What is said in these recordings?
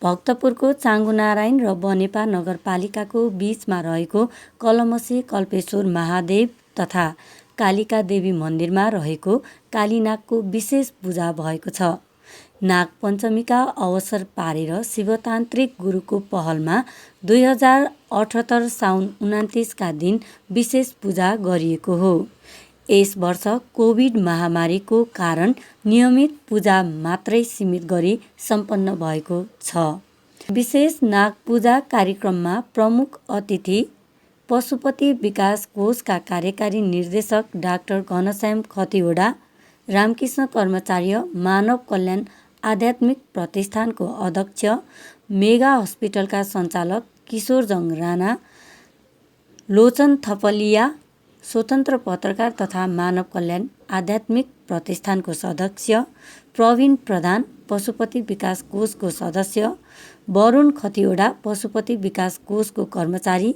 भक्तपुरको चाङ्गुनारायण र बनेपा नगरपालिकाको बीचमा रहेको कलमसी कल्पेश्वर महादेव तथा कालिका देवी मन्दिरमा रहेको कालीनागको विशेष पूजा भएको छ। नाग पञ्चमीका अवसर पारेर शिवतान्त्रिक गुरुको पहलमा 2078 साउन 29 का दिन विशेष पूजा गरिएको हो। यस वर्ष कोभिड महामारीको कारण नियमित पूजा मात्रै सीमित गरी सम्पन्न भएको छ। विशेष नाग पूजा कार्यक्रममा प्रमुख अतिथि पशुपति विकास कोषका कार्यकारी निर्देशक डाक्टर घनश्याम खतिवडा, रामकृष्ण कर्मचार्य मानव कल्याण आध्यात्मिक प्रतिष्ठानको अध्यक्ष, मेगा हस्पिटलका सञ्चालक किशोरजङ राणा, लोचन थपलिया, स्वतन्त्र पत्रकार तथा मानव कल्याण आध्यात्मिक प्रतिष्ठानको सदस्य, प्रवीण प्रधान पशुपति विकास कोषको सदस्य, वरुण खतिवडा पशुपति विकास कोषको कर्मचारी,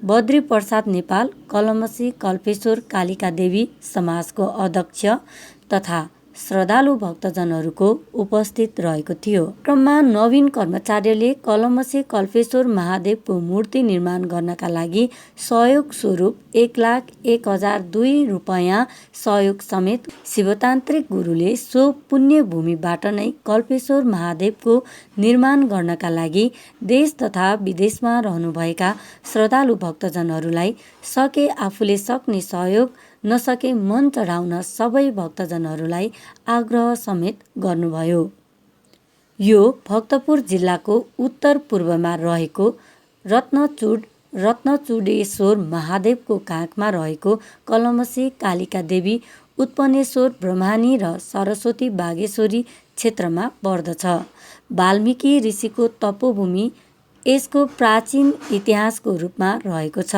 बद्री प्रसाद नेपाल कलमसी कल्पेश्वर कालिका देवी समाजको अध्यक्ष तथा श्रद्धालु भक्तजनहरूको उपस्थित रहेको थियो। क्रममा नवीन कर्मचारीले कलमसी कल्पेश्वर महादेवको मूर्ति निर्माण गर्नका लागि सहयोग स्वरूप 1,01,002 रुपैयाँ सहयोग समेत शिवतान्त्रिक गुरुले सो पुण्य भूमिबाट नै कल्पेश्वर महादेवको निर्माण गर्नका लागि देश तथा विदेशमा रहनुभएका श्रद्धालु भक्तजनहरूलाई सके आफूले सक्ने सहयोग, नसके मन चढाउन सबै भक्तजनहरूलाई आग्रह समेत गर्नुभयो। यो भक्तपुर जिल्लाको उत्तर पूर्वमा रहेको रत्नचुडेश्वर महादेवको काखमा रहेको कलमसी कालिका देवी उत्पन्नेश्वर ब्रह्मणी र सरस्वती बागेश्वरी क्षेत्रमा पर्दछ। वाल्मीकि ऋषिको तपोभूमि यसको प्राचीन इतिहासको रूपमा रहेको छ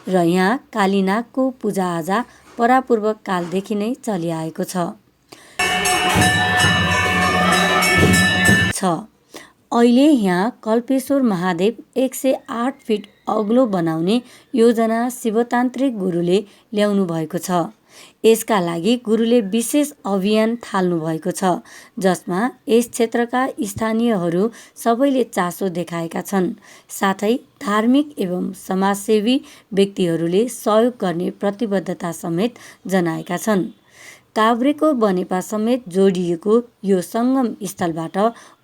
र यहाँ कालीनागको पूजाआजा परापूर्व कालदेखि नै चलिआएको छ। अहिले यहाँ कल्पेश्वर महादेव 108 फिट अग्लो बनाउने योजना शिवतान्त्रिक गुरुले ल्याउनु भएको छ। यसका लागि गुरुले विशेष अभियान थाल्नु भएको छ, जसमा यस क्षेत्रका स्थानीयहरू सबैले चासो देखाएका छन्। साथै धार्मिक एवं समाजसेवी व्यक्तिहरूले सहयोग गर्ने प्रतिबद्धता समेत जनाएका छन्। काभ्रेको बनेपा समेत जोडिएको यो सङ्गम स्थलबाट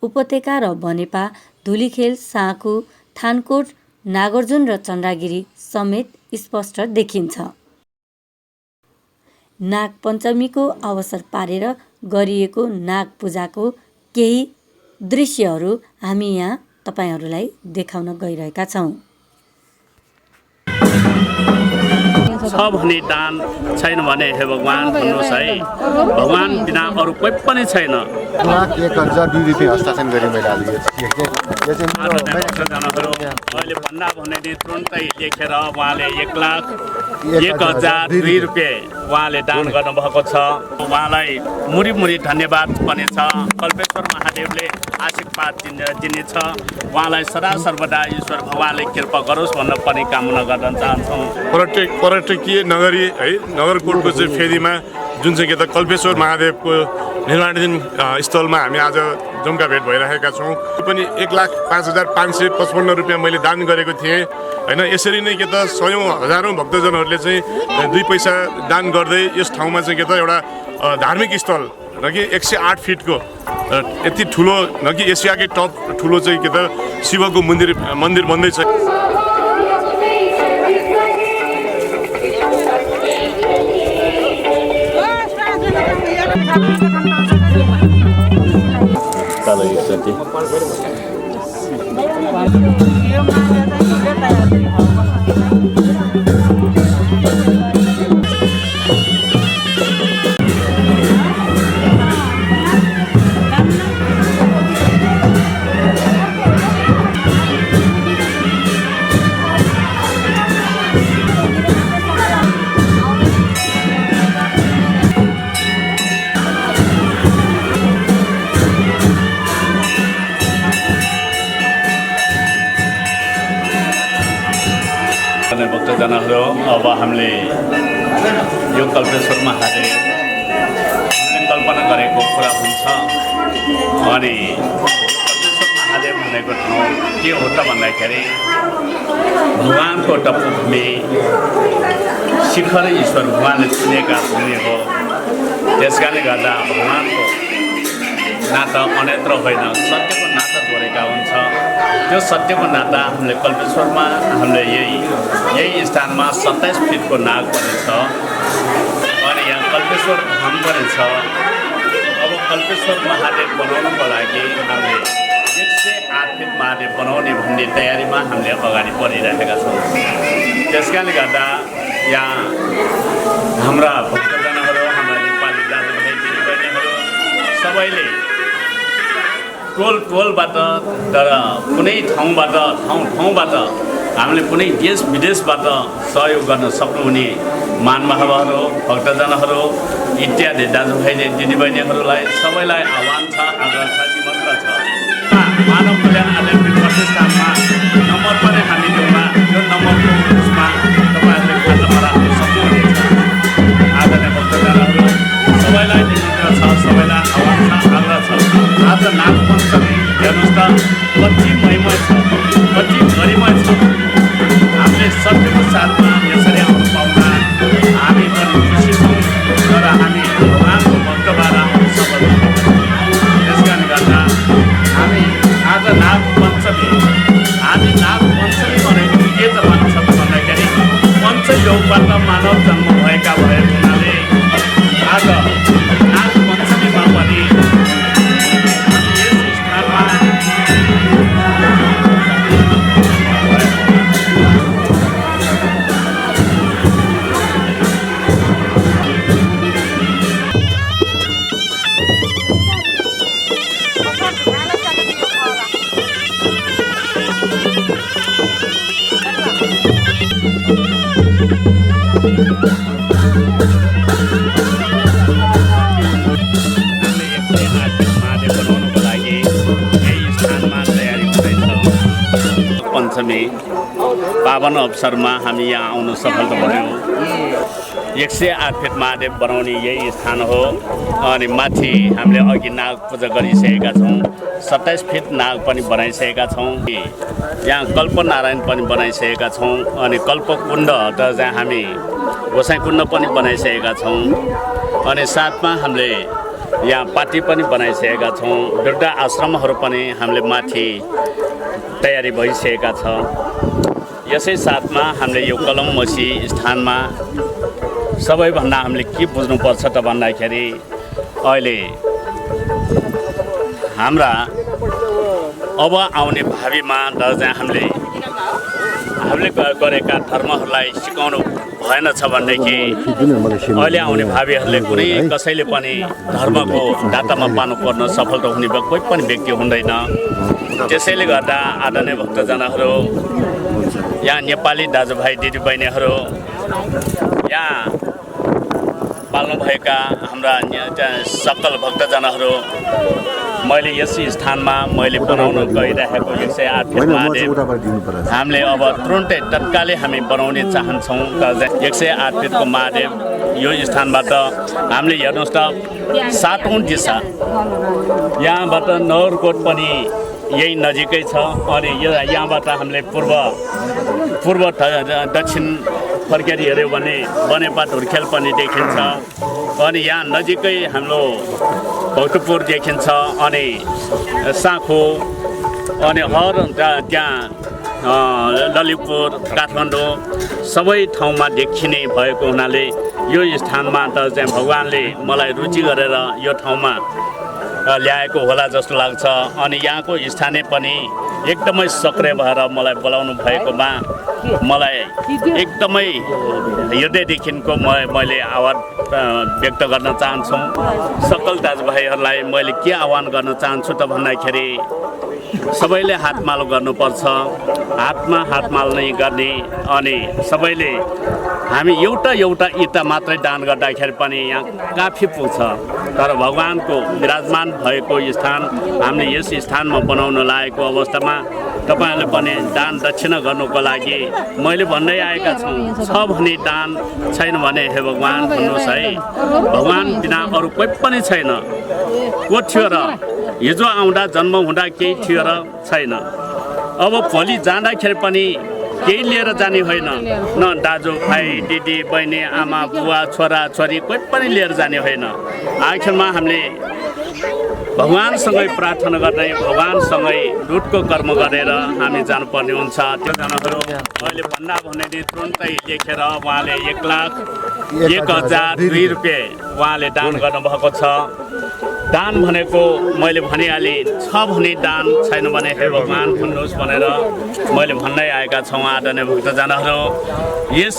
उपत्यका र बनेपा, धुलीखेल, साँखु, थानकोट, नागार्जुन र चन्द्रगिरी समेत स्पष्ट देखिन्छ। नाग पञ्चमीको अवसर पारेर गरिएको नाग पूजाको केही दृश्यहरू हामी यहाँ तपाईहरूलाई देखाउन गइरहेका छौँ। छ भने दान, छैन भने हे भगवान भन्नुहोस् है, भगवान बिना अरू कोही पनि छैन। 1,01,002 रुपियाँ हस्ताक्षर गरेँ मैले आज। अहिले भन्दा भने तुरन्तै लेखेर उहाँले 1,01,002 रुपियाँ उहाँले दान गर्नुभएको छ। उहाँलाई मुरी मुरी धन्यवाद पनि छ। कल्पेश्वर महादेवले आशीर्वाद दिनेछ। उहाँलाई सदा सर्वदा ईश्वर भगवानले कृपा गरोस् भन्न पनि कामना गर्न चाहन्छौँ। पर्यटकीय नगरी है, नगरकोटको चाहिँ फेदीमा जुन चाहिँ के त कल्पेश्वर महादेवको निर्माणाधीन स्थलमा हामी आज जम्का भेट भइरहेका छौँ। पनि 1,05,555 रुपियाँ मैले दान गरेको थिएँ होइन। यसरी नै के त सयौँ हजारौँ भक्तजनहरूले चाहिँ 2 पैसा दान गर्दै यस ठाउँमा चाहिँ के त एउटा धार्मिक स्थल न कि 108 फिटको यति ठुलो न कि एसियाकै टप ठुलो चाहिँ के त शिवको मन्दिर बन्दैछ। भक्तजनहरू, अब हामीले यो कल्पेश्वर महादेव कल्पना गरेको कुरा हुन्छ अनि कल्पेश्वर महादेव महादेव भनेको ठाउँ के हो त भन्दाखेरि भगवानको टप्पभूमि शिखर ईश्वर भगवानले चुनेका भूमि हो। त्यसकारणले गर्दा भगवानको नाता अन्यत्र होइन, सत्यको नाता जोडेका हुन्छ। त्यो सत्यको नाता हामीले कल्पेश्वरमा हामीले यही स्थानमा 27 फिटको नाग पनि छ अनि यहाँ कल्पेश्वर धाम पनि छ। अब कल्पेश्वर महादेव बनाउनको लागि हामीले 108 फिट महादेव बनाउने भन्ने तयारीमा हामीले अगाडि बढिरहेका छौँ। त्यसकारणले गर्दा यहाँ हाम्रा भक्तजनहरू, हाम्रा नेपाली दाजुभाइ दिदीबहिनीहरू सबैले टोलबाट तर कुनै ठाउँबाट हामीले कुनै देश विदेशबाट सहयोग गर्न सक्नुहुने महानुभावहरू, भक्तजनहरू इत्यादि दाजुभाइ दिदीबहिनीहरूलाई सबैलाई आह्वान छ, आग्रह छ, निमन्त्रण छ। मानव कल्याण आध्यात्मिक प्रतिष्ठानमा नम्बर पनि हामी दिउँला। यो नम्बरको उसमा तपाईँहरूले खाता बनाउन सक्नुहुनेछ। आदरणीय भक्तजनहरू सबैलाई निमन्त्रण छ, सबैलाई आह्वान छ, आग्रह छ। आज नाग पञ्चमी हेर्नुहोस् त कति महिमा छ, कति गरिमा छ। हामीले सत्यको साथमा यसरी आउनु पाउँदा हामी पनि खुसी छौँ, तर हामी भगवानको भक्तबाट आउनु सफल छौँ। त्यसकारणले गर्दा हामी आज नाग पञ्चमी भनेको के त भन्छ त भन्दाखेरि पञ्चयोगबाट मानव जन्म भएका भएको हुनाले आज नाग पञ्चमीमा पनि पञ्चमी पावन अवसरमा हामी यहाँ आउन सफल बन्यौँ। 108 फिट महादेव बनाउने यही स्थान हो अनि माथि हामीले अघि नाग पूजा गरिसकेका छौँ। 27 फिट नाग पनि बनाइसकेका छौँ। यहाँ कल्पनारायण पनि बनाइसकेका छौँ अनि कल्पकुण्ड त जहाँ हामी गोसाइँकुण्ड पनि बनाइसकेका छौँ अनि साथमा हामीले यहाँ पाटी पनि बनाइसकेका छौँ। वृद्ध आश्रमहरू पनि हामीले माथि तयारी भइसकेका छ। यसै साथमा हामीले यो कलममसी स्थानमा सबैभन्दा हामीले के बुझ्नुपर्छ त भन्दाखेरि अहिले हाम्रा अब आउने भावीमा जहाँ हामीले गरेका धर्महरूलाई सिकाउनु भएन छ भनेदेखि अहिले आउने भावीहरूले कुनै कसैले पनि धर्मको दातामा पार्नुपर्न सफल त हुने कोही पनि व्यक्ति हुँदैन। त्यसैले गर्दा आदरणीय भक्तजनहरू, यहाँ नेपाली दाजुभाइ दिदीबहिनीहरू, यहाँ पाल्नुभएका हाम्रा सकल भक्तजनहरू, मैले यस स्थानमा मैले बनाउन गइरहेको 108 फिट महादेव हामीले अब तुरुन्तै तत्कालै हामी बनाउने चाहन्छौँ। 108 फिटको महादेव यो स्थानबाट हामीले हेर्नुहोस् त 7औं दिशा यहाँबाट नगरकोट पनि यही नजिकै छ अनि यहाँबाट हामीले पूर्व दक्षिण फर्केर हेऱ्यो भने बनेपा धुर्खेल पनि देखिन्छ अनि यहाँ नजिकै हाम्रो भक्तपुर देखिन्छ अनि साँखो अनि हर त्यहाँ ललितपुर, काठमाडौँ सबै ठाउँमा देखिने भएको हुनाले यो स्थानमा त चाहिँ भगवानले मलाई रुचि गरेर यो ठाउँमा ल्याएको होला जस्तो लाग्छ अनि यहाँको स्थानीय पनि एकदमै सक्रिय भएर मलाई बोलाउनु भएकोमा मलाई एकदमै हृदयदेखिको मैले आभार व्यक्त गर्न चाहन्छु। सकल दाजुभाइहरूलाई मैले के आह्वान गर्न चाहन्छु त भन्दाखेरि सबैले हातमालो गर्नुपर्छ, हातमा हातमाल नै गर्ने अनि सबैले हामी एउटा इँटा मात्रै दान गर्दाखेरि पनि यहाँ काफी पुग्छ। तर भगवानको विराजमान भएको स्थान हामीले यस स्थानमा बनाउन लागेको अवस्थामा तपाईहरुले पनि दान दक्षिणा गर्नुको लागि मैले भन्दै आएका छौँ। छ भने दान, छैन भने हे भगवान भन्नुहोस् है। भगवान बिना अरू कोही पनि छैन। को थियो र हिजो आउँदा जन्म हुँदा केही थियो र छैन। अब भोलि जाँदाखेरि पनि केही लिएर जाने होइन, न दाजु भाइ दिदी बहिनी आमा बुवा छोरा छोरी कोही पनि लिएर जाने होइन। आखिरमा हामीले भगवानसँगै प्रार्थना गर्दै भगवानसँगै दुधको कर्म गरेर हामी जानुपर्ने हुन्छ। त्यो जनाहरू अहिले भन्दा भने तुरुन्तै लेखेर उहाँले 1,01,002 रुपियाँ उहाँले दान गर्नुभएको छ। दान भनेको मैले भनिहालेँ, छ भने दान, छैन भने हे भगवान् भन्नुहोस् भनेर मैले भन्दै आएका छौँ। आदरणीय भक्तजनहरू, यस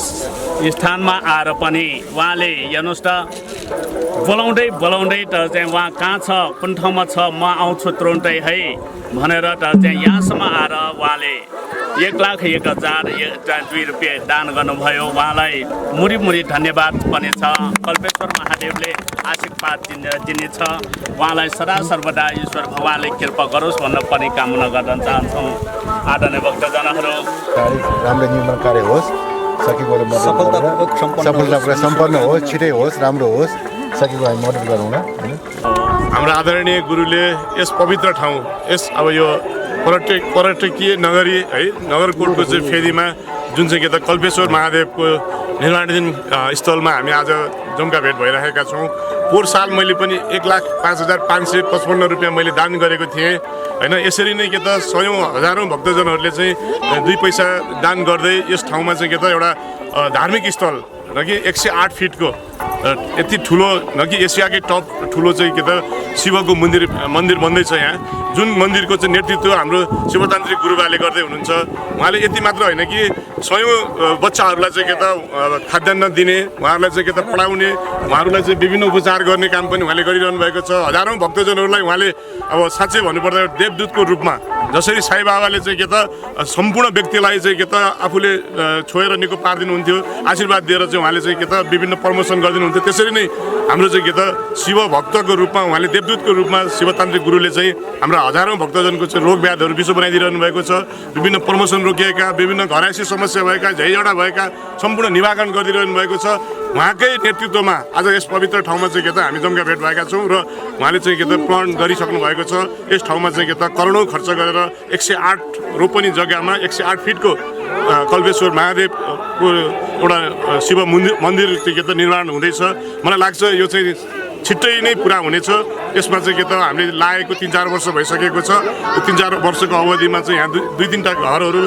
स्थानमा आएर पनि उहाँले हेर्नुहोस् त, बोलाउँदै त चाहिँ उहाँ कहाँ छ, कुन ठाउँमा छ, म आउँछु तुरुन्तै है भनेर त चाहिँ यहाँसम्म आएर उहाँले 1,01,002 रुपियाँ दान गर्नुभयो। उहाँलाई मुरी धन्यवाद पनि छ। कल्पेश्वर महादेवले आशीर्वाद दिनेछ। उहाँलाई सदा सर्वदा ईश्वर भगवानले कृपा गरोस् भन्न पनि कामना गर्न चाहन्छौँ। आदरणीय भक्तजनहरू, राम्रो निर्माण कार्य होस्, सकेको सफलतापूर्वक सम्पन्न होस्, छिटै होस्, राम्रो होस्, सकेको हामी मद्दत गरौँ न। हाम्रो आदरणीय गुरुले यस पवित्र ठाउँ, यस अब यो पर्यटकीय नगरी है, नगरकोटको चाहिँ फेदीमा जुन चाहिँ के त कल्पेश्वर महादेवको निर्माणाधीन स्थलमा हामी आज जम्का भेट भइरहेका छौँ। पोहोर साल मैले पनि 1,05,555 रुपियाँ मैले दान गरेको थिएँ होइन। यसरी नै के त सयौँ हजारौँ भक्तजनहरूले चाहिँ 2 पैसा दान गर्दै यस ठाउँमा चाहिँ के त एउटा धार्मिक स्थल न कि 108 फिटको यति ठुलो न कि एसियाकै टप ठुलो चाहिँ के त शिवको मन्दिर बन्दैछ यहाँ, जुन मन्दिरको चाहिँ नेतृत्व हाम्रो शिवतान्त्रिक गुरुबाले गर्दै हुनुहुन्छ। उहाँले यति मात्र होइन कि सयौँ बच्चाहरूलाई चाहिँ के त खाद्यान्न दिने, उहाँहरूलाई चाहिँ के त पढाउने, उहाँहरूलाई चाहिँ विभिन्न उपचार गर्ने काम पनि उहाँले गरिरहनु भएको छ। हजारौँ भक्तजनहरूलाई उहाँले अब साँच्चै भन्नुपर्दा देवदूतको रूपमा, जसरी साई बाबाले चाहिँ के त सम्पूर्ण व्यक्तिलाई चाहिँ के त आफूले छोएर निको पारिदिनुहुन्थ्यो, आशीर्वाद दिएर चाहिँ उहाँले चाहिँ के त विभिन्न प्रमोसन गरिदिनुहुन्थ्यो, त्यसरी नै हाम्रो चाहिँ के त शिव भक्तको रूपमा उहाँले देवदूतको रूपमा शिवतान्त्रिक गुरुले चाहिँ हाम्रा हजारौँ भक्तजनको चाहिँ रोग व्याधहरू विश्व बनाइदिइरहनु भएको छ। विभिन्न प्रमोसन रोकिएका, विभिन्न घरायसी समस्या भएका, झैझगडा भएका सम्पूर्ण निवारण गरिदिइरहनु भएको छ। उहाँकै नेतृत्वमा आज यस पवित्र ठाउँमा चाहिँ के त हामी जम्का भेट भएका छौँ र उहाँले चाहिँ के त प्रण गरिसक्नु भएको छ। यस ठाउँमा चाहिँ के त करोडौँ खर्च गरेर 108 रोपनी जग्गामा 108 फिटको कल्पेश्वर महादेवको एउटा शिव मन्दिर चाहिँ के त निर्माण हुँदैछ। मलाई लाग्छ यो चाहिँ छिट्टै नै पुरा हुनेछ। यसमा चाहिँ के त हामीले लागेको 3-4 वर्ष भइसकेको छ। यो 3-4 वर्षको अवधिमा चाहिँ यहाँ 2-3टा घरहरू,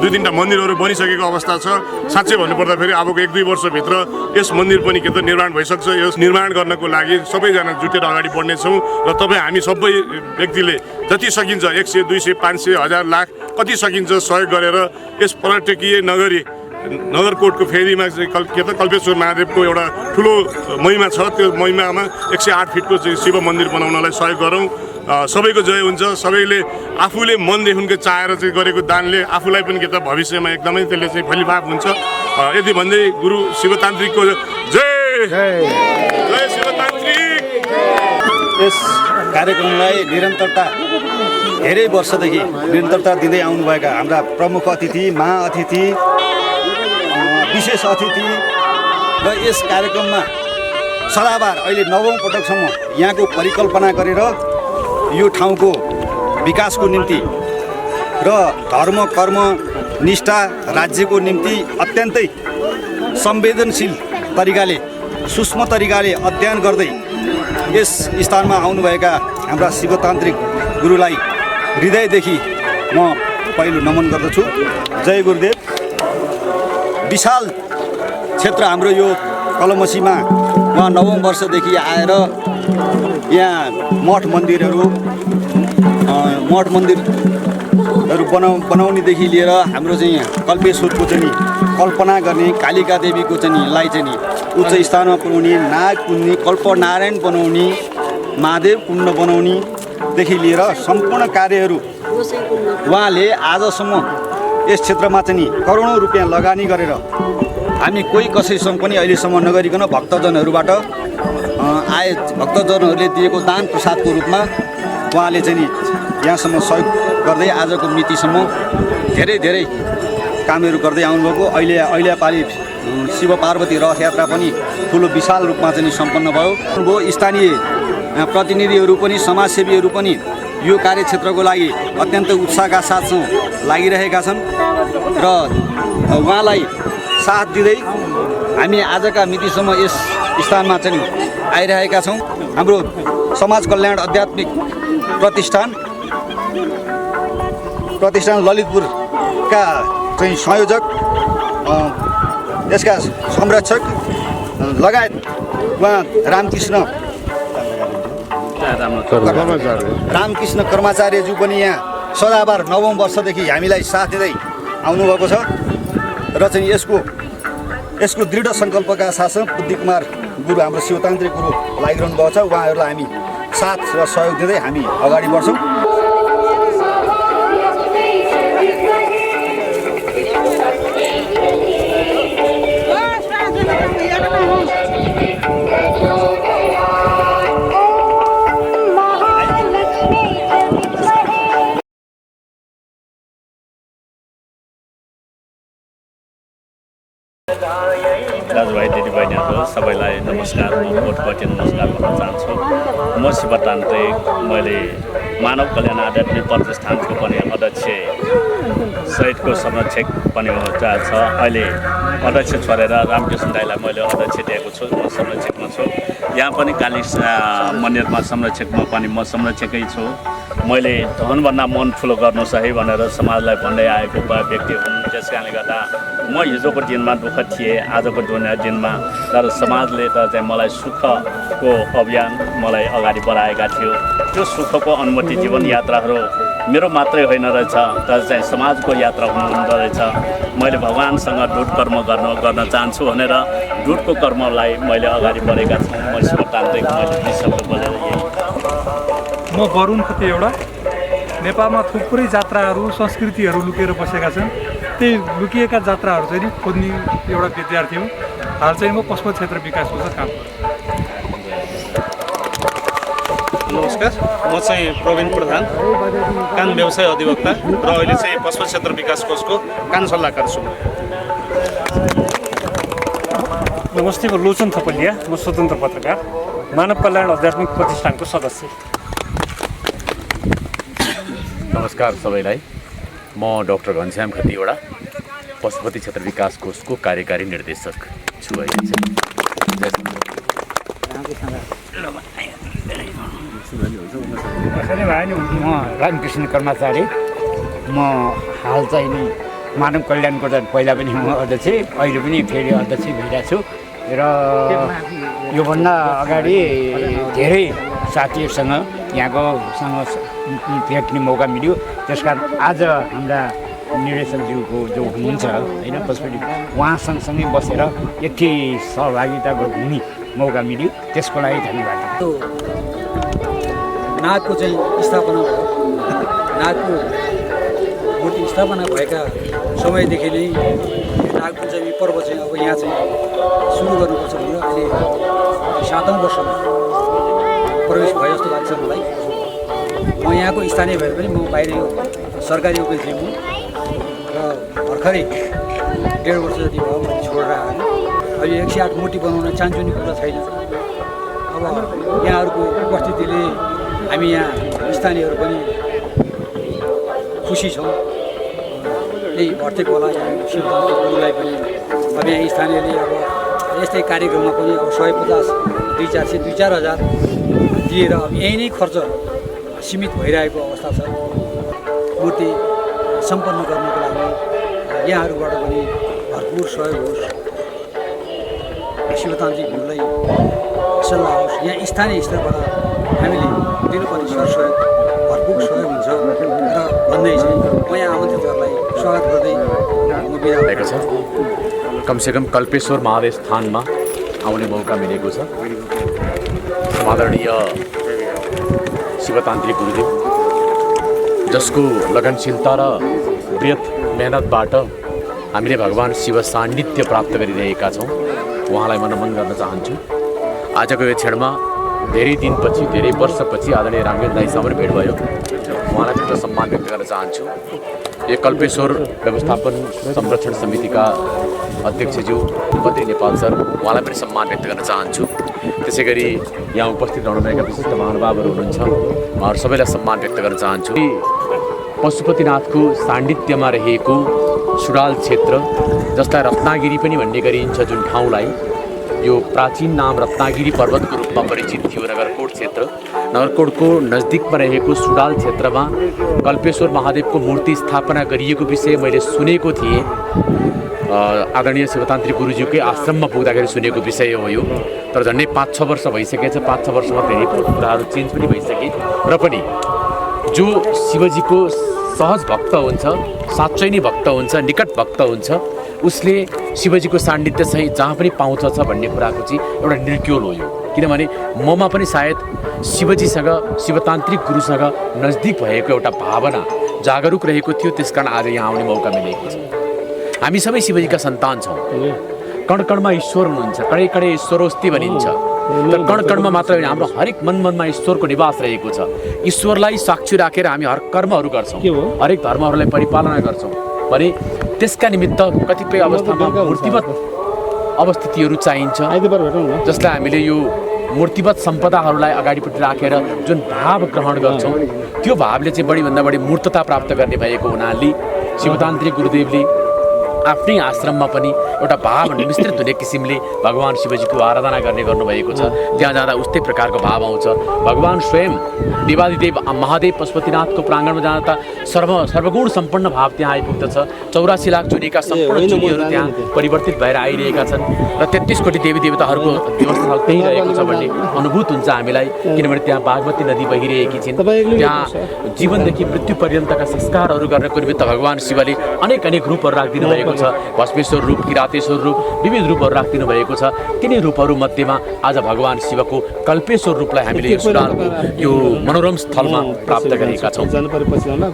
2-3टा मन्दिरहरू बनिसकेको अवस्था छ। साँच्चै भन्नुपर्दा फेरि अबको 1-2 वर्षभित्र यस मन्दिर पनि के त निर्माण भइसक्छ। यस निर्माण गर्नको लागि सबैजना जुटेर अगाडि बढ्नेछौँ र तपाईँ हामी सबै व्यक्तिले जति सकिन्छ 100, 200, 500, 1000, लाख कति सकिन्छ सहयोग गरेर यस पर्यटकीय नगरी नगरकोटको फेदीमा चाहिँ के त कल्पेश्वर महादेवको एउटा ठुलो महिमा छ। त्यो महिमामा 108 फिटको चाहिँ शिव मन्दिर बनाउनलाई सहयोग गरौँ। सबैको जय हुन्छ। सबैले आफूले मनदेखिको चाहेर चाहिँ गरेको दानले आफूलाई पनि के त भविष्यमा एकदमै त्यसले चाहिँ फलिभाग हुन्छ। यति भन्दै गुरु शिवतान्त्रिकको जय जय शिवतान्त्रिक। यस कार्यक्रमलाई निरन्तरता धेरै वर्षदेखि निरन्तरता दिँदै आउनुभएका हाम्रा प्रमुख अतिथि, महाअतिथि, विशेष अतिथि र यस कार्यक्रममा सदाबार अहिले 9औं पटकसम्म यहाँको परिकल्पना गरेर यो ठाउँको विकासको निम्ति र धर्म कर्म निष्ठा राज्यको निम्ति अत्यन्तै संवेदनशील तरिकाले, सूक्ष्म तरिकाले अध्ययन गर्दै यस स्थानमा आउनुभएका हाम्रा शिवतान्त्रिक गुरुलाई हृदयदेखि म पहिलो नमन गर्दछु। जय गुरुदेव। विशाल क्षेत्र हाम्रो यो कलमसीमा उहाँ 9औं वर्षदेखि आएर यहाँ मठ मन्दिरहरू बनाउनेदेखि लिएर हाम्रो चाहिँ कल्पेश्वरको चाहिँ कल्पना गर्ने, कालिका देवीको चाहिँ चाहिँ उच्च स्थानमा पुर्याउने, नाग पुन्ने, कल्पनारायण बनाउने, महादेव कुण्ड बनाउनेदेखि लिएर सम्पूर्ण कार्यहरू उहाँले आजसम्म यस क्षेत्रमा चाहिँ करोडौँ रुपियाँ लगानी गरेर हामी कोही कसैसँग पनि अहिलेसम्म नगरिकन भक्तजनहरूबाट आए भक्तजनहरूले दिएको दान प्रसादको रूपमा उहाँले चाहिँ यहाँसम्म सहयोग गर्दै आजको मितिसम्म धेरै धेरै कामहरू गर्दै आउनुभएको। अहिले पालि शिव पार्वती रथ यात्रा पनि ठुलो विशाल रूपमा चाहिँ सम्पन्न भयो। स्थानीय प्रतिनिधिहरू पनि समाजसेवीहरू पनि यो कार्यक्षेत्रको लागि अत्यन्त उत्साहका साथ लागिरहेका छन् र उहाँलाई साथ दिँदै हामी आजका मितिसम्म यस स्थानमा चाहिँ आइरहेका छौँ। हाम्रो समाज कल्याण आध्यात्मिक प्रतिष्ठान ललितपुरका चाहिँ संयोजक, यसका संरक्षक लगायत उहाँ रामकृष्ण कर्माचार्यज्यू पनि यहाँ सदाबार 9औं वर्षदेखि हामीलाई साथ दिँदै आउनुभएको छ र चाहिँ यसको दृढ सङ्कल्पका साथ बुद्धि कुमार गुरु हाम्रो शिवतान्त्रिक गुरु लागिरहनु भएको छ। उहाँहरूलाई हामी साथ र सहयोग दिँदै हामी अगाडि बढ्छौँ। दाजुभाइ दिदीबहिनीहरू सबैलाई नमस्कार, म कोटबाट नमस्कार भन्न चाहन्छु। म शिवतान्त्रिक, मैले मानव कल्याण आध्यात्मिक प्रतिष्ठानको पनि अध्यक्ष सहितको संरक्षक पनि छ। अहिले अध्यक्ष छोडेर रामकृष्ण दाईलाई मैले अध्यक्ष दिएको छु, म संरक्षकमा छु। यहाँ पनि काली मन्दिरमा संरक्षकमा पनि म संरक्षकै छु। मैले धनभन्दा मन ठुलो गर्नुहोस् है भनेर समाजलाई भन्दै आएको व्यक्ति हुन्। त्यस कारणले गर्दा म हिजोको दिनमा दुःख थिएँ, आजको दिनमा तर समाजले त चाहिँ मलाई सुखको अभियान मलाई अगाडि बढाएका थियो। त्यो सुखको अनुमति जीवन यात्राहरू मेरो मात्रै होइन रहेछ, तर चाहिँ समाजको यात्रा हुनुहुँदो रहेछ। मैले भगवान्सँग ढुट कर्म गर्न चाहन्छु भनेर ढुटको कर्मलाई मैले अगाडि बढेका छु। म शिवतान्त्रिक, मैले दुई शब्द बोलेर यही। म वरुण खते एउटा। नेपालमा थुप्रै जात्राहरू संस्कृतिहरू लुकेर बसेका छन्। त्यही लुकिएका जात्राहरू चाहिँ खोज्ने एउटा विद्यार्थी हुँ। हाल चाहिँ म पशुपत क्षेत्र विकास कोषमा काम गर्छु। नमस्कार, म चाहिँ प्रवीण प्रधान, कान व्यवसाय अधिवक्ता र अहिले चाहिँ पशुपत क्षेत्र विकास कोषको कान सल्लाहकार छु। नमस्ते, म लोचन थपलिया, म स्वतन्त्र पत्रकार, मानव कल्याण आध्यात्मिक प्रतिष्ठानको सदस्य। नमस्कार सबैलाई, म डाक्टर घनश्याम खतिवडा, पशुपति क्षेत्र विकास कोषको कार्यकारी निर्देशक छु अहिले चाहिँ। म रामकृष्ण कर्मचारी, म हाल चाहिँ नि मानव कल्याणको त पहिला पनि म अध्यक्ष, अहिले पनि फेरि अध्यक्ष भइरहेको छु र योभन्दा अगाडि धेरै साथीहरूसँग यहाँकोसँग भेट्ने मौका मिल्यो। त्यस कारण आज हाम्रा निर्देशकज्यूको जो हुनुहुन्छ होइन पशुपति, उहाँ सँगसँगै बसेर यति सहभागिता हुने मौका मिल्यो, त्यसको लागि धन्यवाद। नागको चाहिँ स्थापना भयो। नागको मूर्ति स्थापना भएका समयदेखि नै नागपञ्चमी पर्व चाहिँ अब यहाँ चाहिँ सुरु गर्नुपर्छ भनेर अहिले 7औं वर्षमा प्रवेश भयो जस्तो लाग्छ मलाई। म यहाँको स्थानीय भएर पनि म बाहिर सरकारी वकिल थिएँ म, र भर्खरै 1.5 वर्ष जति भयो मैले छोडेर आएँ। अहिले 108 मूर्ति बनाउन चान्चुने कुरा छैन। अब यहाँहरूको उपस्थितिले हामी यहाँ स्थानीयहरू पनि खुसी छौँ। त्यही भर्तेको होला यहाँ शिवतान्त्रिक गुरुलाई पनि अब यहाँ स्थानीयले अब यस्तै कार्यक्रममा पनि अब 150, 200, 400 दिएर अब यही नै खर्च सीमित भइरहेको अवस्था छ। मूर्ति सम्पन्न गर्नको लागि यहाँहरूबाट पनि भरपुर सहयोग होस्, शिवतान्त्रिक गुरुलाई सल्लाह होस्। यहाँ स्थानीय स्तरबाट हामीले दिनुपर्ने सरसहयोग भरपुर सहयोग हुन्छ र भन्दै चाहिँ म यहाँ आमन्त्रितहरूलाई स्वागत गर्दै म बिदा भएको छ। कमसेकम कल्पेश्वर महादेव स्थानमा आउने मौका मिलेको छ। आदरणीय शिवतान्त्रिक गुरुदेव, जसको लगनशीलता र वृहत मेहनतबाट हामीले भगवान् शिव सान्निध्य प्राप्त गरिरहेका छौँ, उहाँलाई म नमन गर्न चाहन्छु। आजको यो क्षणमा धेरै दिनपछि, धेरै वर्षपछि आदरणीय रामकृष्ण दाईसँग भेट भयो। उहाँलाई पनि सम्मान व्यक्त गर्न चाहन्छु। यो कल्पेश्वर व्यवस्थापन संरक्षण समितिका अध्यक्षज्यू बद्री नेपाल सर, उहाँलाई पनि सम्मान व्यक्त गर्न चाहन्छु। त्यसै गरी यहाँ उपस्थित रहनुभएका विशिष्ट महानुभावहरू हुनुहुन्छ, उहाँहरू सबैलाई सम्मान व्यक्त गर्न चाहन्छु। पशुपतिनाथको सान्निध्यमा रहेको सुडाल क्षेत्र, जसलाई रत्नागिरी पनि भन्ने गरिन्छ, जुन ठाउँलाई यो प्राचीन नाम रत्नागिरी पर्वतको रूपमा परिचित थियो, नगरकोट क्षेत्र। नगरकोटको नजिकमा रहेको सुडाल क्षेत्रमा कल्पेश्वर महादेवको मूर्ति स्थापना गरिएको विषय मैले सुनेको थिएँ। आदरणीय शिवतान्त्रिक गुरुज्यूकै आश्रममा पुग्दाखेरि सुनेको विषय हो यो। तर झन्डै 5-6 वर्ष भइसकेछ। 5-6 वर्षमा धेरै कुराहरू चेन्ज पनि भइसके र पनि जो शिवजीको सहज भक्त हुन्छ, साँच्चै नै भक्त हुन्छ, निकट भक्त हुन्छ, उसले शिवजीको सान्निध्य चाहिँ जहाँ पनि पाउँछ भन्ने कुराको चाहिँ एउटा निर्क्योल हो यो। किनभने ममा पनि सायद शिवजीसँग, शिवतान्त्रिक गुरुसँग नजदिक भएको एउटा भावना जागरुक रहेको थियो, त्यसकारण आज यहाँ आउने मौका मिलेको छ। हामी सबै शिवजीका सन्तान छौँ। कण कणमा ईश्वर हुनुहुन्छ, कणै कणै ईश्वरोस्ति भनिन्छ। तर कण कणमा मात्र होइन, हाम्रो हरेक मनमा ईश्वरको निवास रहेको छ। ईश्वरलाई साक्षी राखेर हामी हर कर्महरू गर्छौँ, हरेक धर्महरूलाई परिपालना गर्छौँ भने त्यसका निमित्त कतिपय अवस्थामा मूर्तिवत अवस्थितिहरू चाहिन्छ, जसलाई हामीले यो मूर्तिवत सम्पदाहरूलाई अगाडिपट्टि राखेर जुन भाव ग्रहण गर्छौँ, त्यो भावले चाहिँ बढीभन्दा बढी मूर्तता प्राप्त गर्ने भएको हुनाले शिवतान्त्रिक गुरुदेवले आफ्नै आश्रममा पनि एउटा भाव मिश्रित हुने किसिमले भगवान शिवजीको आराधना गर्ने गर्नुभएको छ। त्यहाँ जाँदा उस्तै प्रकारको भाव आउँछ। भगवान स्वयं देवादिदेव महादेव पशुपतिनाथको प्राङ्गणमा जाँदा त सर्वगुण सम्पन्न भाव त्यहाँ आइपुग्दछ। 84 लाख चुनीका सम्पूर्ण चुनीहरू त्यहाँ परिवर्तित भएर आइरहेका छन् र 33 कोटी देवी देवताहरूको व्यवस्था त्यही रहेको छ भन्ने अनुभूत हुन्छ हामीलाई। किनभने त्यहाँ बागमती नदी बगिरहेकी छिन्। त्यहाँ जीवनदेखि मृत्यु पर्यन्तका संस्कारहरू गर्नको निमित्त भगवान शिवले अनेक रूपहरू राखिदिनु भएको छ। भस्मेश्वर रूप, किरातेश्वर रूप, विविध रूपहरू राखिदिनु भएको छ। तिनै रूपहरू मध्येमा आज भगवान शिवको कल्पेश्वर रूपलाई हामीले यो सुडालको यो मनोरम स्थलमा प्राप्त गरेका छौँ।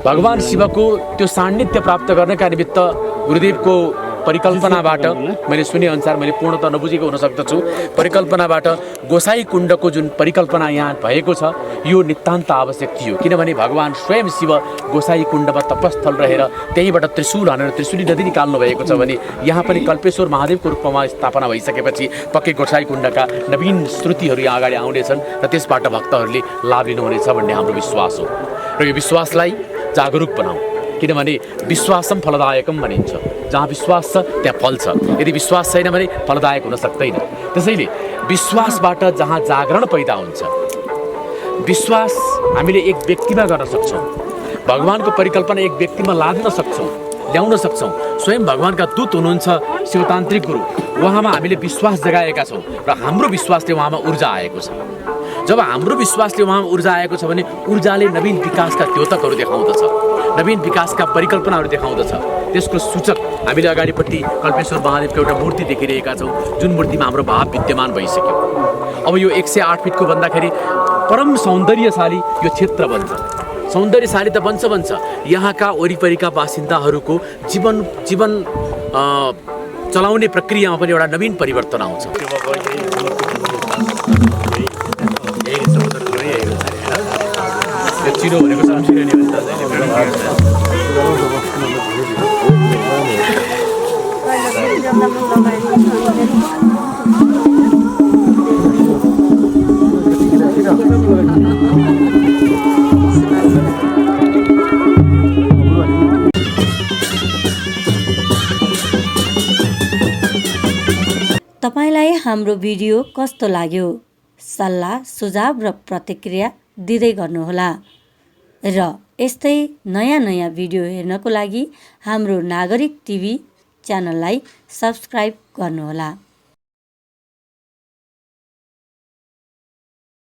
भगवान शिवको त्यो सान्निध्य प्राप्त गर्नका निमित्त गुरुदेवको परिकल्पनाबाट मैले सुनेअनुसार, मैले पूर्णतः नबुझेको हुन सक्दछु, परिकल्पनाबाट गोसाई कुण्डको जुन परिकल्पना यहाँ भएको छ यो नितान्त आवश्यक थियो। किनभने भगवान स्वयं शिव गोसाई कुण्डमा तपस्थल रहेर त्यहीबाट त्रिशूल हानेर त्रिशूली नदी निकाल्नु भएको छ भने यहाँ पनि कल्पेश्वर महादेवको रूपमा स्थापना भइसकेपछि पक्कै गोसाई कुण्डका नवीन श्रुतिहरू यहाँ अगाडि आउनेछन् र त्यसबाट भक्तहरूले लाभ लिनुहुनेछ भन्ने हाम्रो विश्वास हो। र यो विश्वासलाई जागरुक बनाऊ, किनभने विश्वासम फलदायकम भनिन्छ। जहाँ विश्वास छ त्यहाँ फल छ, यदि विश्वास छैन भने फलदायक हुन सक्दैन। त्यसैले विश्वासबाट जहाँ जागरण पैदा हुन्छ, विश्वास हामीले एक व्यक्तिमा गर्न सक्छौँ, भगवानको परिकल्पना एक व्यक्तिमा लाद्न सक्छौँ, ल्याउन सक्छौँ। स्वयं भगवानका दूत हुनुहुन्छ शिवतान्त्रिक गुरु, उहाँमा हामीले विश्वास जगाएका छौँ र हाम्रो विश्वासले उहाँमा ऊर्जा आएको छ। जब हाम्रो विश्वासले उहाँमा ऊर्जा आएको छ भने ऊर्जाले नवीन विकासका द्योतकहरू देखाउँदछ, नवीन विकासका परिकल्पनाहरू देखाउँदछ। त्यसको सूचक हामीले अगाडिपट्टि कल्पेश्वर महादेवको एउटा मूर्ति देखिरहेका छौँ, जुन मूर्तिमा हाम्रो भाव विद्यमान भइसक्यो। अब यो 108 फिटको भन्दाखेरि परम सौन्दर्यशाली यो क्षेत्र बन्छ। सौन्दर्यशाली त बन्छ, यहाँका वरिपरिका बासिन्दाहरूको जीवन चलाउने प्रक्रियामा पनि एउटा नवीन परिवर्तन आउँछ। चिनो भनेको सामसिरे नि भन्छ। तपाईलाई हाम्रो भिडियो कस्तो लाग्यो? सल्लाह, सुझाव र प्रतिक्रिया दिँदै गर्नुहोला र यस्तै नयाँ भिडियो हेर्नको लागि हाम्रो नागरिक टिभी च्यानललाई सब्स्क्राइब गर्नुहोला।